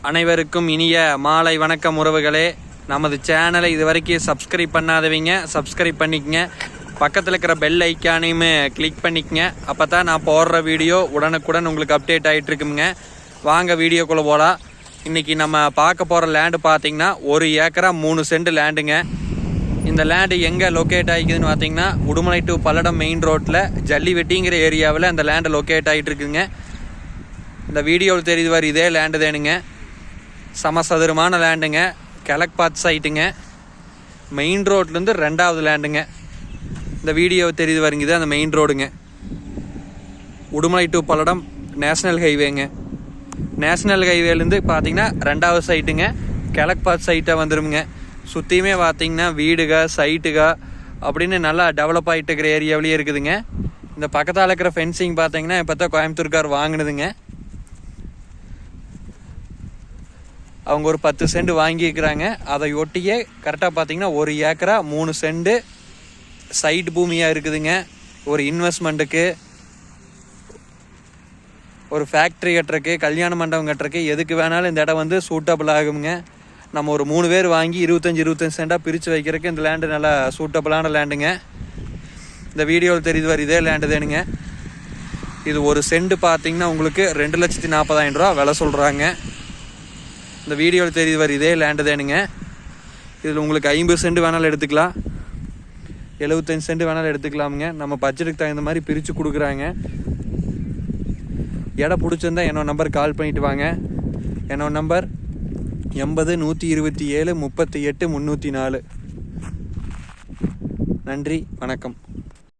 அனைவருக்கும் இனிய மாலை வணக்கம் உறவுகளே. நமது சேனலை இதுவரைக்கும் சப்ஸ்கிரைப் பண்ணாதவங்க சப்ஸ்கிரைப் பண்ணிக்கங்க. பக்கத்தில் இருக்கிற பெல் ஐக்கானையும் கிளிக் பண்ணிக்கங்க. அப்போ தான் நான் போடுற வீடியோ உடனுக்குடன் உங்களுக்கு அப்டேட் ஆகிட்டு இருக்குங்க. வாங்க வீடியோக்குள்ளே போகலாம். இன்றைக்கி நம்ம பார்க்க போகிற லேண்டு பார்த்திங்கன்னா 1 ஏக்கரா 3 சென்ட் லேண்டுங்க. இந்த லேண்டு எங்கே லொக்கேட் ஆகிக்குதுன்னு பார்த்தீங்கன்னா உடுமலை டு பல்லடம் மெயின் ரோட்டில் ஜல்லிவெட்டிங்கிற ஏரியாவில் அந்த லேண்டு லொக்கேட் ஆகிட்டு இருக்குங்க. இந்த வீடியோவில் தெரியுது வர இதே லேண்டு தானுங்க. சமசதுரமான லேண்டுங்க. கிழக்கு பார்த்து சைட்டுங்க. மெயின் ரோட்லேருந்து 2வது லேண்டுங்க. இந்த வீடியோ தெரியுது வருங்குது அந்த மெயின் ரோடுங்க. உடுமலை டு பல்லடம் நேஷ்னல் ஹைவேங்க. நேஷ்னல் ஹைவேலேருந்து பார்த்தீங்கன்னா 2வது சைட்டுங்க. கிழக்கு பார்த்து சைட்டாக வந்துடுங்க. சுற்றியுமே பார்த்தீங்கன்னா வீடுக சைட்டுக அப்படின்னு நல்லா டெவலப் ஆகிட்டு இருக்கிற ஏரியாவிலேயே இருக்குதுங்க. இந்த பக்கத்தால் இருக்கிற ஃபென்சிங் பார்த்தீங்கன்னா இப்போ தான் கோயம்புத்தூர்கார் வாங்கினதுங்க. அவங்க ஒரு 10 சென்ட் வாங்கியிருக்கிறாங்க. அதை ஒட்டியே கரெக்டாக பார்த்தீங்கன்னா 1 ஏக்கரா 3 சென்ட் சைட் பூமியாக இருக்குதுங்க. ஒரு இன்வெஸ்ட்மெண்ட்டுக்கு, ஒரு ஃபேக்ட்ரி கட்டுறக்கு, கல்யாண மண்டபம் கட்டுறக்கு எதுக்கு வேணாலும் இந்த இடம் வந்து சூட்டபிள் ஆகுங்க. நம்ம ஒரு 3 பேர் வாங்கி 25 சென்ட்டாக பிரித்து வைக்கிறதுக்கு இந்த லேண்டு நல்லா சூட்டபிளான லேண்டுங்க. இந்த வீடியோவில் தெரியுது வர இதே லேண்டு தானுங்க. இது ஒரு சென்ட் பார்த்தீங்கன்னா உங்களுக்கு 2,40,000 ரூபா விலை சொல்கிறாங்க. இந்த வீடியோவில் தெரியுது வர இதே லேண்டு தானுங்க. இதில் உங்களுக்கு 50 சென்ட் வேணாலும் எடுத்துக்கலாம், 75 சென்ட் வேணாலும் எடுத்துக்கலாமுங்க. நம்ம பட்ஜெட்டுக்கு தகுந்த மாதிரி பிரித்து கொடுக்குறாங்க. இடம் பிடிச்சிருந்தா என்னோட நம்பர் கால் பண்ணிவிட்டு வாங்க. என்னோட நம்பர் 80 127 38 304. நன்றி, வணக்கம்.